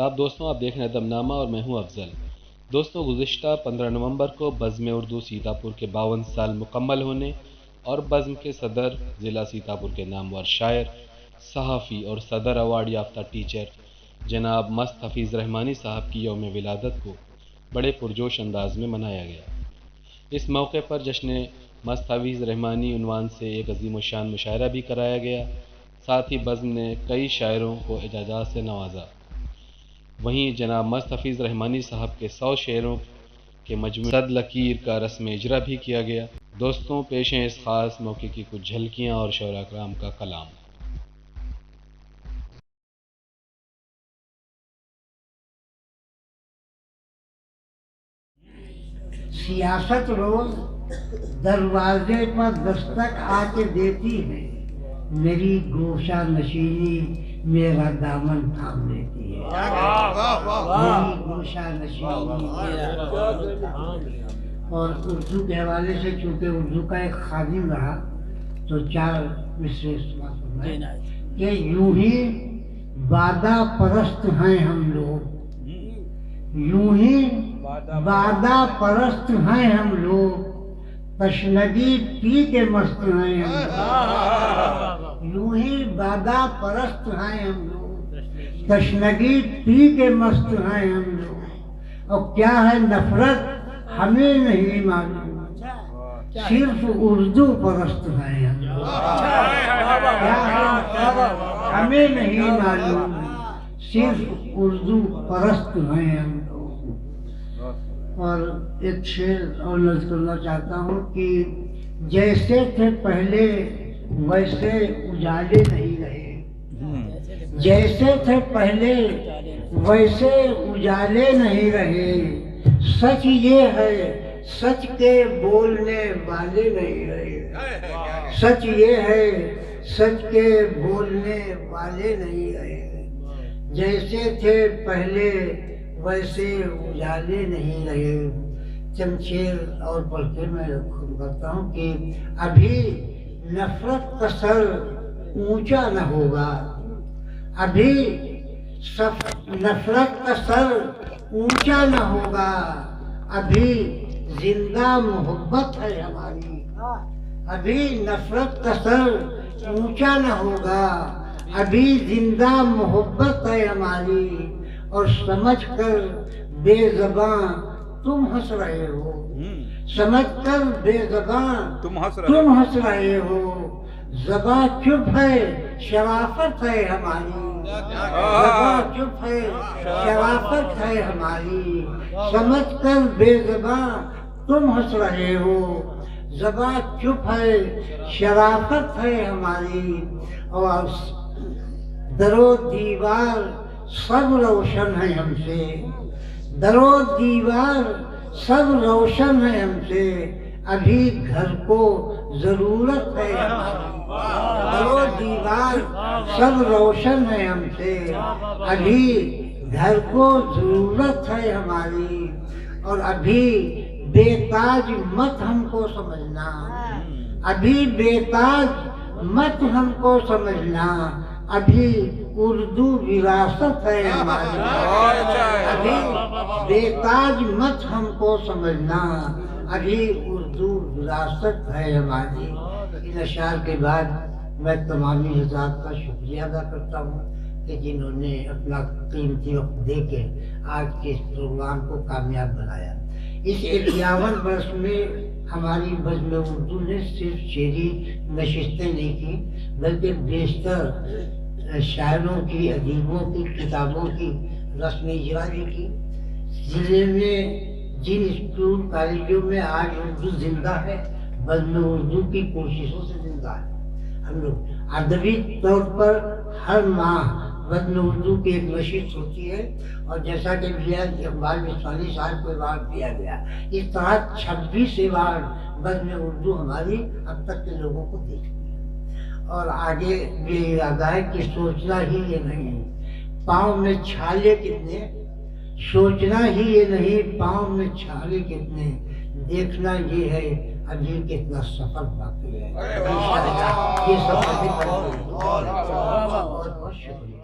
आदाब दोस्तों, आप देख रहे हैं दमनामा और मैं हूं अफजल। दोस्तों, गुज़िश्ता 15 नवंबर को बज़्म उर्दू सीतापुर के 52 साल मुकम्मल होने और बज़्म के सदर ज़िला सीतापुर के नामवर शायर, सहाफ़ी और सदर अवार्ड याफ्ता टीचर जनाब मस्त हफ़ीज़ रहमानी साहब की यौम विलादत को बड़े पुरजोश अंदाज में मनाया गया। इस मौके पर जश्न मस्त हफ़ीज़ रहमानी उन्वान से एक अज़ीम शान मुशायरा भी कराया गया। साथ ही बज़्म ने कई शायरों को एजाज़ात से नवाजा। वहीं जनाब मस्त हफ़ीज़ रहमानी साहब के 100 शेरों के मजमू सद लकीर का रस्म इजरा भी किया गया। दोस्तों, पेश हैं इस ख़ास मौके की कुछ झलकियाँ और शोरा कराम का कलाम। सियासत रोज दरवाजे पर दस्तक आके देती है, मेरी गोशा नशीनी मेरा दामन थाम लेती है। मेरी गोशा नशीनी और उर्दू के हवाले से, चूंकि उर्दू का एक खादिम रहा, तो 4 मिसरे सुना कि यूं ही वादा परस्त हैं हम लोग, यूं ही वादा परस्त हैं हम लोग, तशनगी पी के मस्त हैं हम। यूं ही वादा परस्त हैं हम लोग, तशनगी पी के मस्त हैं हम लोग। और क्या है नफरत हमें नहीं मालूम, सिर्फ उर्दू परस्त हैं हम लोग। क्या है हमें नहीं मालूम, सिर्फ उर्दू परस्त हैं हम लोग। और एक शेर और नज़र करना चाहता हूँ कि जैसे थे पहले वैसे उजाले नहीं रहे, जैसे थे पहले वैसे उजाले नहीं रहे। सच ये है सच के बोलने वाले नहीं रहे, सच ये है सच के बोलने वाले नहीं रहे। जैसे थे पहले वैसे उजाले नहीं रहे। चंद शेर और पढ़ के मैं खुद करता हूँ कि अभी नफरत का सर ऊंचा न होगा, अभी नफरत का सर ऊंचा न होगा, अभी जिंदा मोहब्बत है हमारी। अभी नफरत का सर ऊंचा न होगा, अभी जिंदा मोहब्बत है हमारी। और समझकर बेज़बान तुम हंस रहे हो, समझकर बेज़बान तुम हंस रहे हो। ज़बां चुप है शराफत है हमारी, ज़बां चुप है शराफत है हमारी। समझकर बेज़बान तुम हंस रहे हो, ज़बां चुप है शराफत है हमारी। और दरो दीवार सब रोशन है हमसे, दरो दीवार सब रोशन है हमसे, अभी घर को जरूरत है हमारी। दरो दीवार सब रोशन है हमसे, अभी घर को जरूरत है हमारी। और अभी बेताज मत हमको समझना, अभी बेताज मत हमको समझना, अभी उर्दू विरासत है हमारी। अभी बेताज मत हमको समझना, अभी उर्दू विरासत है हमारी। इन अशार के बाद मैं तमामी हज़रात का शुक्रिया अदा करता हूँ कि जिन्होंने अपना कीमती वक्त दे के आज के इस प्रोग्राम को कामयाब बनाया। इस 51 वर्ष में हमारी बज़्म उर्दू ने सिर्फ शेरी नशिस्तें नहीं की, बल्कि बेशतर शायरों की, अदीबों की किताबों की रस्म इजरा भी की। ज़िले में जिन स्कूल कॉलेजों में आज उर्दू जिंदा है, बज़्म उर्दू की कोशिशों से जिंदा है। हम लोग अदबी तौर पर हर माह बज़्म उर्दू की एक नशिस्त होती है, और जैसा कि इकबाल बिस्वानी साहब को अवार्ड दिया गया, इस तरह 26 अवार्ड बज़्म उर्दू हमारी अब तक के लोगों को दी। और आगे ये इरादा है कि सोचना ही ये नहीं पाँव में छाले कितने, सोचना ही ये नहीं पाँव में छाले कितने, देखना ये है अभी कितना सफर बाकी है। ये सफर भी बहुत बहुत शुक्रिया।